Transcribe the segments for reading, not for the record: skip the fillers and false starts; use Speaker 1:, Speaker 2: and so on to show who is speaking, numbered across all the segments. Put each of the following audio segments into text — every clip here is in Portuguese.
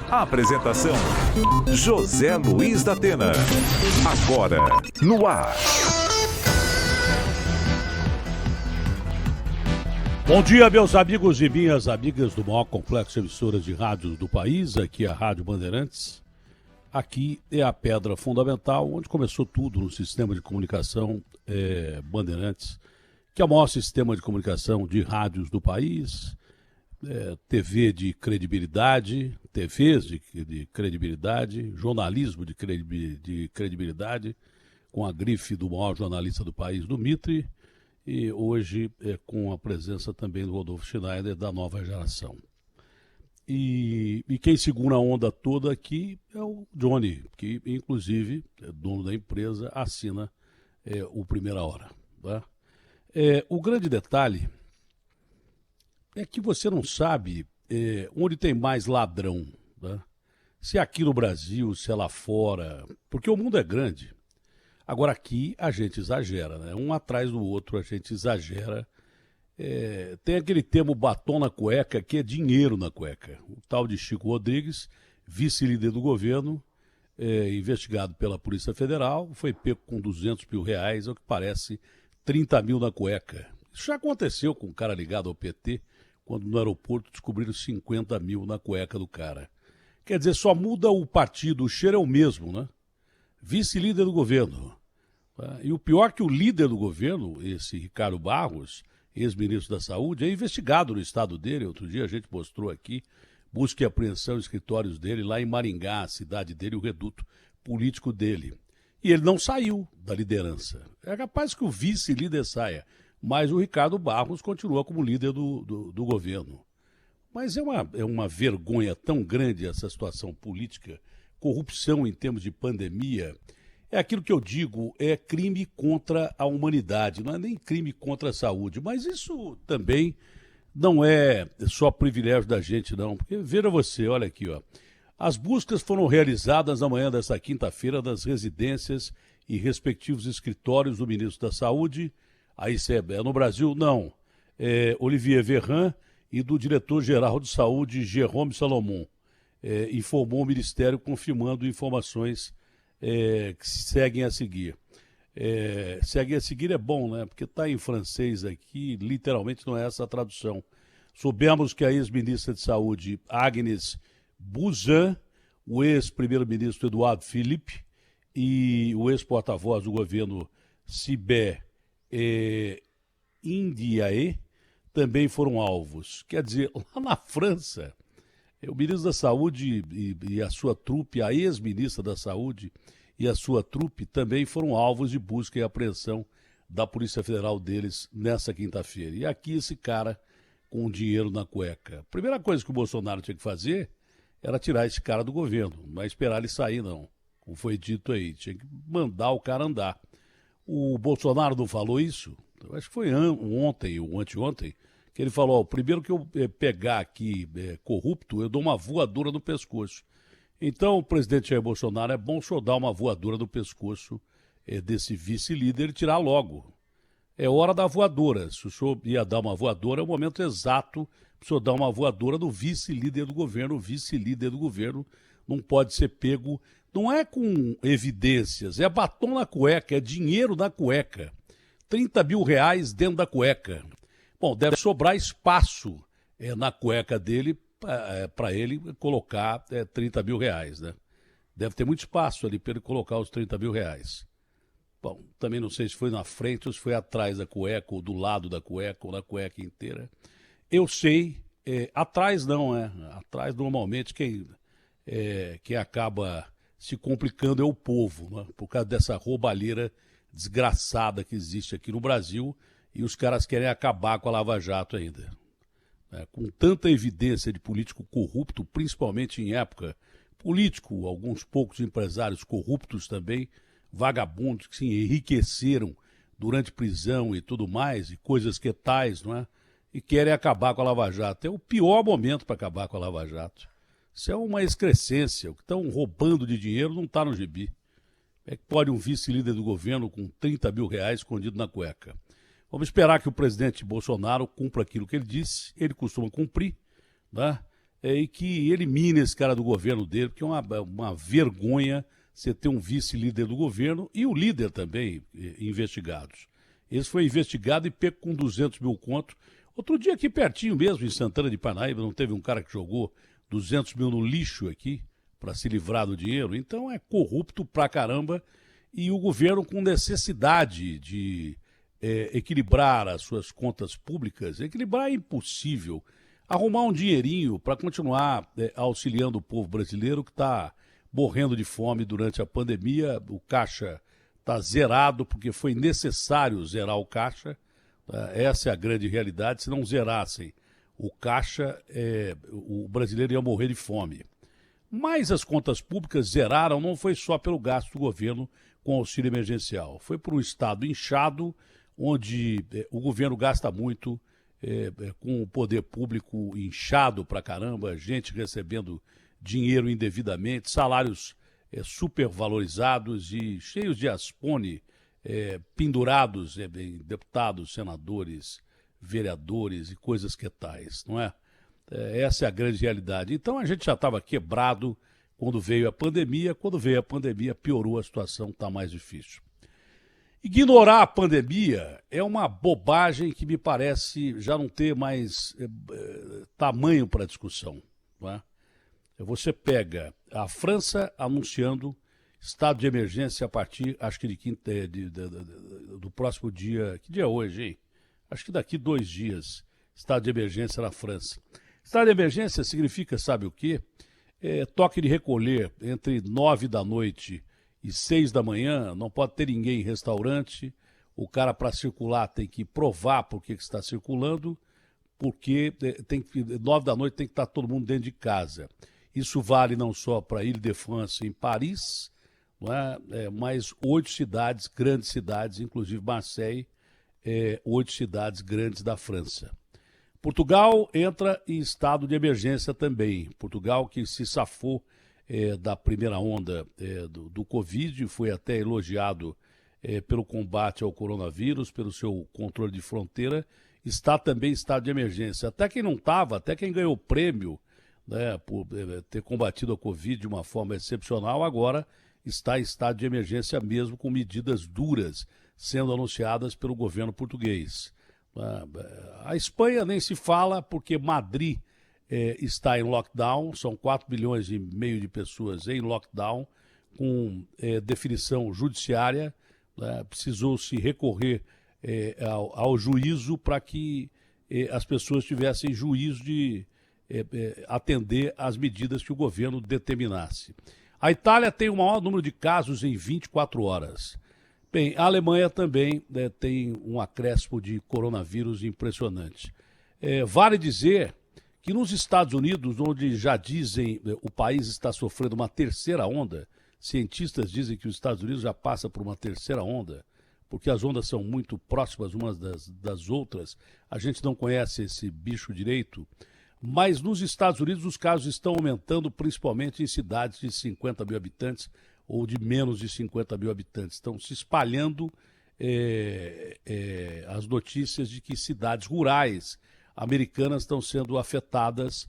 Speaker 1: Apresentação: José Luiz da Atena. Agora, no ar.
Speaker 2: Bom dia, meus amigos e minhas amigas do maior complexo de emissoras de rádios do país. Aqui é a Rádio Bandeirantes. Aqui é a pedra fundamental, onde começou tudo no sistema de comunicação Bandeirantes, que é o maior sistema de comunicação de rádios do país, TV de credibilidade, TVs de credibilidade, jornalismo de credibilidade, com a grife do maior jornalista do país, do Mitre, e hoje com a presença também do Rodolfo Schneider, da nova geração. E quem segura a onda toda aqui é o Johnny, que inclusive é dono da empresa, assina o Primeira Hora. Tá? O grande detalhe é que você não sabe onde tem mais ladrão, tá? Se é aqui no Brasil, se é lá fora, porque o mundo é grande. Agora aqui a gente exagera, né? Um atrás do outro a gente exagera. Tem aquele termo batom na cueca, que é dinheiro na cueca. O tal de Chico Rodrigues, vice-líder do governo, investigado pela Polícia Federal, foi pego com 200 mil reais, ao que parece 30 mil na cueca. Isso já aconteceu com um cara ligado ao PT, quando no aeroporto descobriram 50 mil na cueca do cara. Quer dizer, só muda o partido, o cheiro é o mesmo, né? Vice-líder do governo. Tá? E o pior que o líder do governo, esse Ricardo Barros, ex-ministro da Saúde, é investigado no estado dele. Outro dia a gente mostrou aqui, busca e apreensão em escritórios dele lá em Maringá, a cidade dele, o reduto político dele. E ele não saiu da liderança. É capaz que o vice-líder saia, mas o Ricardo Barros continua como líder do governo. Mas é uma vergonha tão grande essa situação política, corrupção em termos de pandemia. É aquilo que eu digo, é crime contra a humanidade, não é nem crime contra a saúde. Mas isso também não é só privilégio da gente, não. Porque veja você, olha aqui, ó. As buscas foram realizadas na manhã desta quinta-feira nas residências e respectivos escritórios do ministro da Saúde. Aí é no Brasil, não. Olivier Véran e do diretor-geral de saúde, Jérôme Salomon. Informou o Ministério, confirmando informações que seguem a seguir. Seguem a seguir é bom, né? Porque está em francês aqui, literalmente não é essa a tradução. Soubemos que a ex-ministra de Saúde, Agnès Buzyn, o ex-primeiro-ministro Eduardo Philippe e o ex-porta-voz do governo Sibé Ndiaye também foram alvos. Quer dizer, lá na França, o ministro da Saúde e a sua trupe, a ex-ministra da Saúde e a sua trupe também foram alvos de busca e apreensão da Polícia Federal deles nessa quinta-feira. E aqui esse cara com dinheiro na cueca. A primeira coisa que o Bolsonaro tinha que fazer era tirar esse cara do governo, não é esperar ele sair, não. Como foi dito aí, tinha que mandar o cara andar. O Bolsonaro não falou isso? Eu acho que foi ontem ou anteontem, que ele falou, o primeiro que eu pegar aqui corrupto, eu dou uma voadora no pescoço. Então, o presidente Jair Bolsonaro, é bom o senhor dar uma voadora no pescoço desse vice-líder e tirar logo. É hora da voadora. Se o senhor ia dar uma voadora, é o momento exato para o senhor dar uma voadora no vice-líder do governo. O vice-líder do governo não pode ser pego, não é com evidências, é batom na cueca, é dinheiro na cueca. 30 mil reais dentro da cueca. Bom, deve sobrar espaço na cueca dele para ele colocar 30 mil reais, né? Deve ter muito espaço ali para ele colocar os 30 mil reais. Bom, também não sei se foi na frente ou se foi atrás da cueca, ou do lado da cueca, ou na cueca inteira. Eu sei, atrás não, atrás normalmente quem acaba se complicando é o povo, né? Por causa dessa roubalheira desgraçada que existe aqui no Brasil, e os caras querem acabar com a Lava Jato ainda. Com tanta evidência de político corrupto, principalmente em época político, alguns poucos empresários corruptos também, vagabundos que se enriqueceram durante prisão e tudo mais, e coisas que tais, não é? E querem acabar com a Lava Jato. É o pior momento para acabar com a Lava Jato. Isso é uma excrescência. O que estão roubando de dinheiro não está no gibi. É que pode um vice-líder do governo com 30 mil reais escondido na cueca. Vamos esperar que o presidente Bolsonaro cumpra aquilo que ele disse. Ele costuma cumprir, né? e que elimine esse cara do governo dele, porque é uma vergonha você ter um vice-líder do governo e o líder também investigados. Esse foi investigado e pego com 200 mil conto. Outro dia aqui pertinho mesmo, em Santana de Parnaíba, não teve um cara que jogou 200 mil no lixo aqui para se livrar do dinheiro? Então é corrupto pra caramba e o governo com necessidade de equilibrar as suas contas públicas. Equilibrar é impossível. Arrumar um dinheirinho para continuar auxiliando o povo brasileiro que está morrendo de fome durante a pandemia. O caixa está zerado porque foi necessário zerar o caixa. Essa é a grande realidade. Se não zerassem o caixa, o brasileiro ia morrer de fome. Mas as contas públicas zeraram, não foi só pelo gasto do governo com auxílio emergencial. Foi por um estado inchado, onde o governo gasta muito, com o poder público inchado pra caramba, gente recebendo dinheiro indevidamente, salários supervalorizados e cheios de aspone, pendurados em deputados, senadores, vereadores e coisas que tais, não é? Essa é a grande realidade. Então a gente já estava quebrado quando veio a pandemia. Quando veio a pandemia, piorou a situação, está mais difícil. Ignorar a pandemia é uma bobagem que me parece já não ter mais tamanho para discussão. Não é? Você pega a França anunciando estado de emergência a partir, acho que do próximo dia. Que dia é hoje, hein? Acho que daqui 2 dias, estado de emergência na França. Estado de emergência significa, sabe o quê? Toque de recolher entre 9 da noite e 6 da manhã, não pode ter ninguém em restaurante, o cara para circular tem que provar por que está circulando, porque 9 da noite tem que estar todo mundo dentro de casa. Isso vale não só para Île-de-France em Paris, não é? Mas 8 cidades, grandes cidades, inclusive Marseille, 8 cidades grandes da França. Portugal entra em estado de emergência também. Portugal que se safou da primeira onda do Covid, foi até elogiado pelo combate ao coronavírus, pelo seu controle de fronteira, está também em estado de emergência. Até quem não estava, até quem ganhou o prêmio, né, por ter combatido a Covid de uma forma excepcional, agora está em estado de emergência mesmo, com medidas duras sendo anunciadas pelo governo português. A Espanha nem se fala, porque Madrid está em lockdown, são 4,5 milhões de pessoas em lockdown, com definição judiciária, né? Precisou se recorrer ao juízo para que as pessoas tivessem juízo de atender às medidas que o governo determinasse. A Itália tem o maior número de casos em 24 horas. Bem, a Alemanha também tem um acréscimo de coronavírus impressionante. Vale dizer que nos Estados Unidos, onde já dizem o país está sofrendo uma terceira onda, cientistas dizem que os Estados Unidos já passa por uma terceira onda, porque as ondas são muito próximas umas das outras, a gente não conhece esse bicho direito, mas nos Estados Unidos os casos estão aumentando, principalmente em cidades de 50 mil habitantes, ou de menos de 50 mil habitantes. Estão se espalhando as notícias de que cidades rurais americanas estão sendo afetadas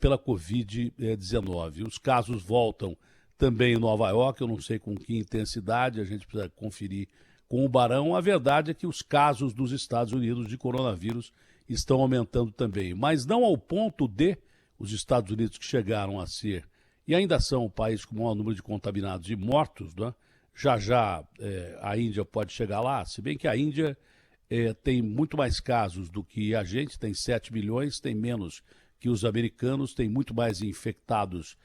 Speaker 2: pela Covid-19. Os casos voltam também em Nova York, eu não sei com que intensidade, a gente precisa conferir com o Barão. A verdade é que os casos dos Estados Unidos de coronavírus estão aumentando também, mas não ao ponto de os Estados Unidos, que chegaram a ser e ainda são o país com o maior número de contaminados e mortos, né? Já a Índia pode chegar lá, se bem que a Índia tem muito mais casos do que a gente, tem 7 milhões, tem menos que os americanos, tem muito mais infectados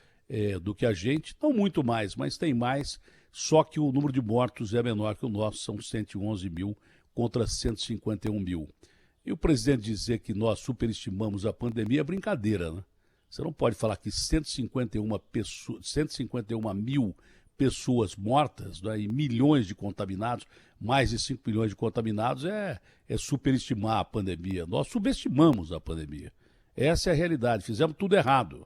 Speaker 2: do que a gente, não muito mais, mas tem mais, só que o número de mortos é menor que o nosso, são 111 mil contra 151 mil. E o presidente dizer que nós superestimamos a pandemia é brincadeira, né? Você não pode falar que 151 mil pessoas mortas, né, e milhões de contaminados, mais de 5 milhões de contaminados, é superestimar a pandemia. Nós subestimamos a pandemia. Essa é a realidade, fizemos tudo errado.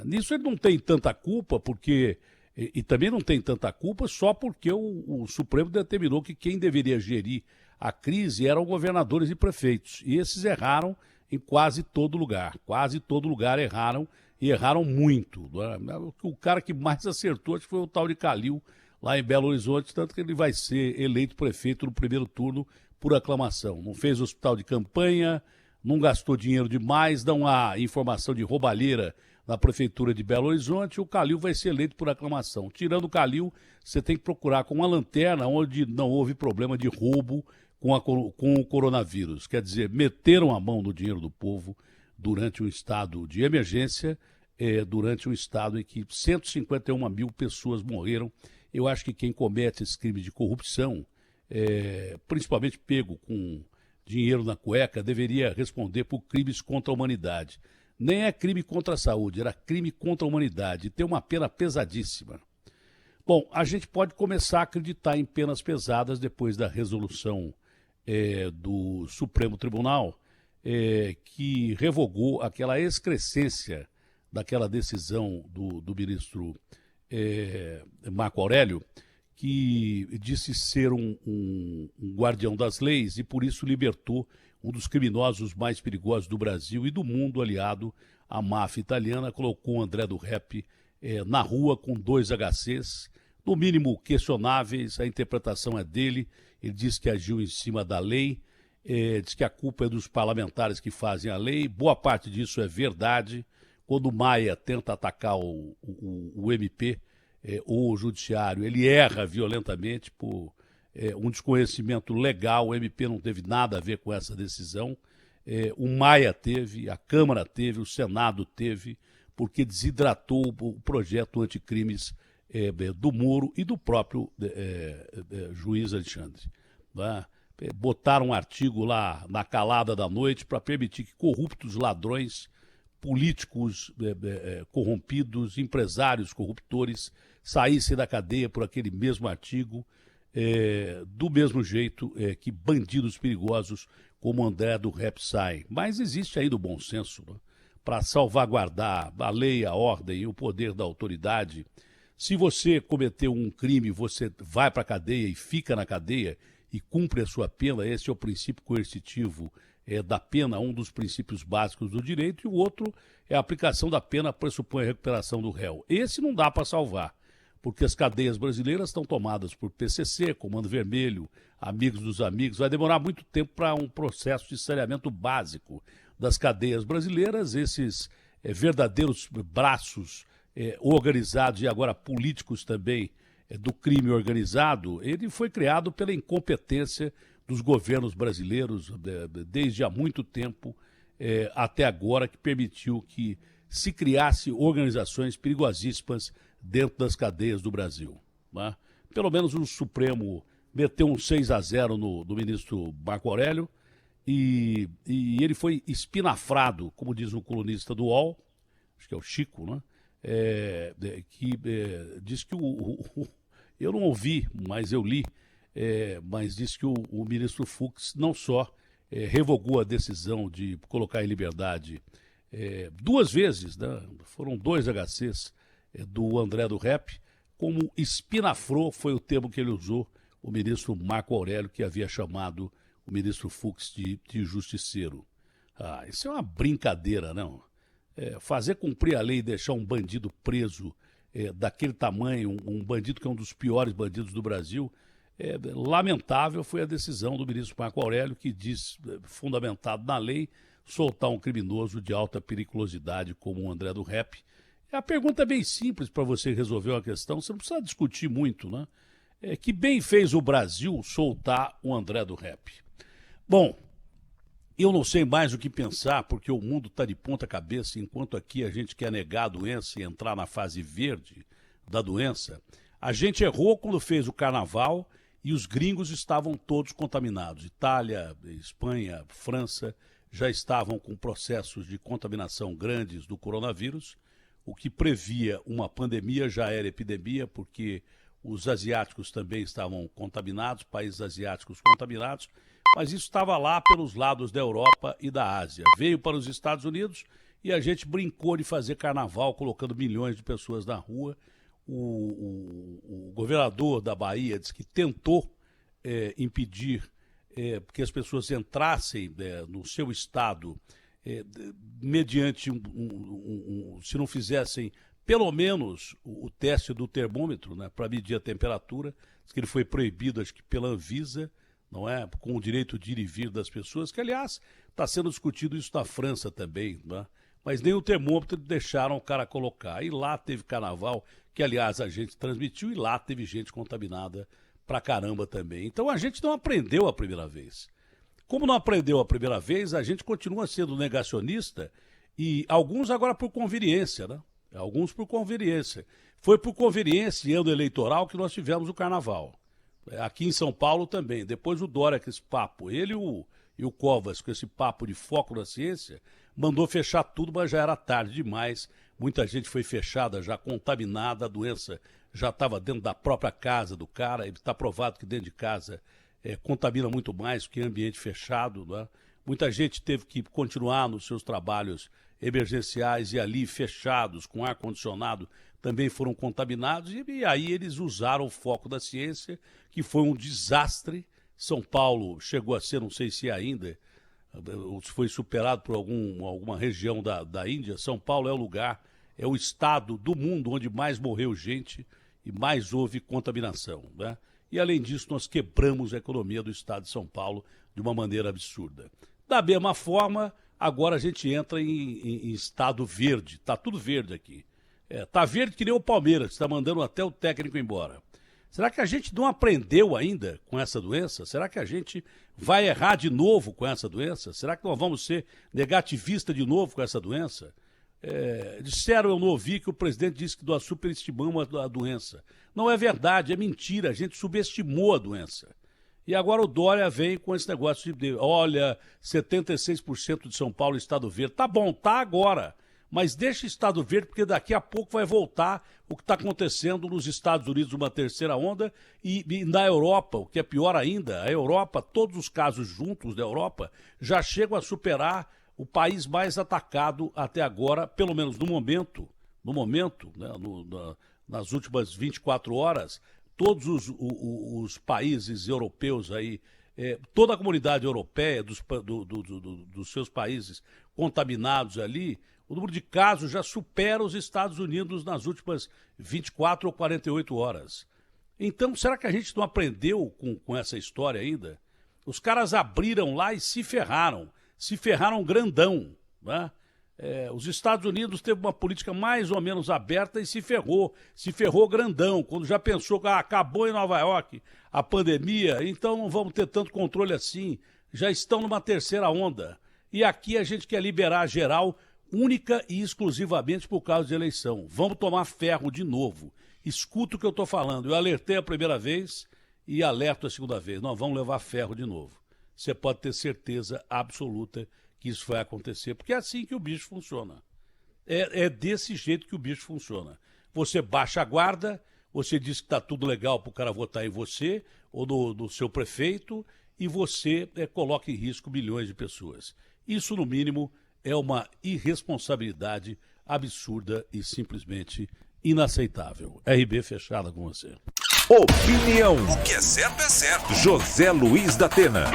Speaker 2: Nisso ele não tem tanta culpa, porque e também não tem tanta culpa só porque o Supremo determinou que quem deveria gerir a crise eram governadores e prefeitos. E esses erraram em quase todo lugar. Quase todo lugar erraram, e erraram muito. O cara que mais acertou acho que foi o tal de Calil, lá em Belo Horizonte, tanto que ele vai ser eleito prefeito no primeiro turno por aclamação. Não fez hospital de campanha, não gastou dinheiro demais, dá uma informação de roubalheira na prefeitura de Belo Horizonte, o Calil vai ser eleito por aclamação. Tirando o Calil, você tem que procurar com uma lanterna onde não houve problema de roubo com o coronavírus. Quer dizer, meteram a mão no dinheiro do povo durante um estado de emergência, durante um estado em que 151 mil pessoas morreram. Eu acho que quem comete esse crime de corrupção, principalmente pego com dinheiro na cueca, deveria responder por crimes contra a humanidade. Nem é crime contra a saúde, era crime contra a humanidade. E tem uma pena pesadíssima. Bom, a gente pode começar a acreditar em penas pesadas depois da resolução do Supremo Tribunal, que revogou aquela excrescência daquela decisão do ministro Marco Aurélio, que disse ser um guardião das leis e por isso libertou um dos criminosos mais perigosos do Brasil e do mundo, aliado à máfia italiana, colocou o André do Rep na rua com 2 HCs, no mínimo questionáveis, a interpretação é dele, ele diz que agiu em cima da lei, diz que a culpa é dos parlamentares que fazem a lei, boa parte disso é verdade. Quando o Maia tenta atacar o MP, ou o judiciário, ele erra violentamente por um desconhecimento legal. O MP não teve nada a ver com essa decisão. O Maia teve, a Câmara teve, o Senado teve, porque desidratou o projeto anticrimes do Moro e do próprio juiz Alexandre. Né? Botaram um artigo lá na calada da noite para permitir que corruptos, ladrões, políticos corrompidos, empresários corruptores saíssem da cadeia por aquele mesmo artigo, do mesmo jeito que bandidos perigosos como André do Rep saem. Mas existe aí do bom senso, né? Para salvaguardar a lei, a ordem e o poder da autoridade. Se você cometeu um crime, você vai para a cadeia e fica na cadeia e cumpre a sua pena. Esse é o princípio coercitivo da pena, um dos princípios básicos do direito, e o outro é a aplicação da pena pressupõe a recuperação do réu. Esse não dá para salvar, porque as cadeias brasileiras estão tomadas por PCC, Comando Vermelho, Amigos dos Amigos. Vai demorar muito tempo para um processo de saneamento básico das cadeias brasileiras. Esses verdadeiros braços organizados e agora políticos também do crime organizado, ele foi criado pela incompetência dos governos brasileiros desde há muito tempo até agora, que permitiu que se criasse organizações perigosíssimas dentro das cadeias do Brasil. Né? Pelo menos o Supremo meteu um 6-0 no ministro Marco Aurélio e ele foi espinafrado, como diz um colunista do UOL, acho que é o Chico, né? Que diz que eu não ouvi, mas eu li, mas diz que o ministro Fux não só revogou a decisão de colocar em liberdade 2 vezes, né? Foram 2 HCs do André do Rep, como espinafrou, foi o termo que ele usou, o ministro Marco Aurélio, que havia chamado o ministro Fux de justiceiro. Isso é uma brincadeira, não? Fazer cumprir a lei e deixar um bandido preso daquele tamanho, um bandido que é um dos piores bandidos do Brasil, lamentável foi a decisão do ministro Marco Aurélio, que diz, fundamentado na lei, soltar um criminoso de alta periculosidade como o André do Rep. A pergunta é bem simples para você resolver uma questão, você não precisa discutir muito, né? Que bem fez o Brasil soltar o André do Rep? Bom, eu não sei mais o que pensar, porque o mundo está de ponta cabeça, enquanto aqui a gente quer negar a doença e entrar na fase verde da doença. A gente errou quando fez o carnaval e os gringos estavam todos contaminados. Itália, Espanha, França já estavam com processos de contaminação grandes do coronavírus. O que previa uma pandemia já era epidemia, porque os asiáticos também estavam contaminados, países asiáticos contaminados, mas isso estava lá pelos lados da Europa e da Ásia. Veio para os Estados Unidos e a gente brincou de fazer carnaval, colocando milhões de pessoas na rua. O governador da Bahia disse que tentou impedir que as pessoas entrassem no seu estado mediante se não fizessem pelo menos o teste do termômetro, né, para medir a temperatura, que ele foi proibido, acho que pela Anvisa, não é, com o direito de ir e vir das pessoas, que aliás está sendo discutido isso na França também, né? Mas nem o termômetro deixaram o cara colocar. E lá teve carnaval, que aliás a gente transmitiu, e lá teve gente contaminada pra caramba também. Então a gente não aprendeu a primeira vez. Como não aprendeu a primeira vez, a gente continua sendo negacionista, e alguns agora por conveniência, né? Alguns por conveniência. Foi por conveniência, em ano eleitoral, que nós tivemos o carnaval. Aqui em São Paulo também. Depois o Dória, com esse papo, ele e o Covas, com esse papo de foco na ciência, mandou fechar tudo, mas já era tarde demais. Muita gente foi fechada, já contaminada, a doença já estava dentro da própria casa do cara. Está provado que dentro de casa contamina muito mais que em ambiente fechado, né? Muita gente teve que continuar nos seus trabalhos emergenciais e ali fechados, com ar-condicionado, também foram contaminados. E aí eles usaram o foco da ciência, que foi um desastre. São Paulo chegou a ser, não sei se ainda, foi superado por alguma região da Índia. São Paulo é o lugar, é o estado do mundo onde mais morreu gente e mais houve contaminação, né? E além disso, nós quebramos a economia do estado de São Paulo de uma maneira absurda. Da mesma forma, agora a gente entra em estado verde. Está tudo verde aqui. Está verde que nem o Palmeiras, está mandando até o técnico embora. Será que a gente não aprendeu ainda com essa doença? Será que a gente vai errar de novo com essa doença? Será que nós vamos ser negativistas de novo com essa doença? Disseram, eu não ouvi, que o presidente disse que nós superestimamos a doença. Não é verdade, é mentira, a gente subestimou a doença. E agora o Dória vem com esse negócio de, olha, 76% de São Paulo estado verde. Tá bom, tá agora, mas deixa estado verde, porque daqui a pouco vai voltar o que está acontecendo nos Estados Unidos, uma terceira onda, e na Europa, o que é pior ainda, a Europa, todos os casos juntos da Europa, já chegam a superar o país mais atacado até agora, pelo menos no momento, né, nas últimas 24 horas, todos os países europeus aí, toda a comunidade europeia, dos seus países contaminados ali, o número de casos já supera os Estados Unidos nas últimas 24 ou 48 horas. Então, será que a gente não aprendeu com essa história ainda? Os caras abriram lá e se ferraram grandão, né? Os Estados Unidos teve uma política mais ou menos aberta e se ferrou grandão, quando já pensou que acabou em Nova York a pandemia, então não vamos ter tanto controle assim, já estão numa terceira onda. E aqui a gente quer liberar geral, única e exclusivamente por causa de eleição. Vamos tomar ferro de novo. Escuta o que eu estou falando. Eu alertei a primeira vez e alerto a segunda vez. Nós vamos levar ferro de novo. Você pode ter certeza absoluta que isso vai acontecer, porque é assim que o bicho funciona. É desse jeito que o bicho funciona. Você baixa a guarda, você diz que está tudo legal para o cara votar em você ou no seu prefeito, e você coloca em risco milhões de pessoas. Isso, no mínimo, é uma irresponsabilidade absurda e simplesmente inaceitável. RB fechada com você.
Speaker 1: Opinião. O que é certo é certo. José Luiz da Atena.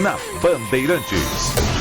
Speaker 1: Na Bandeirantes.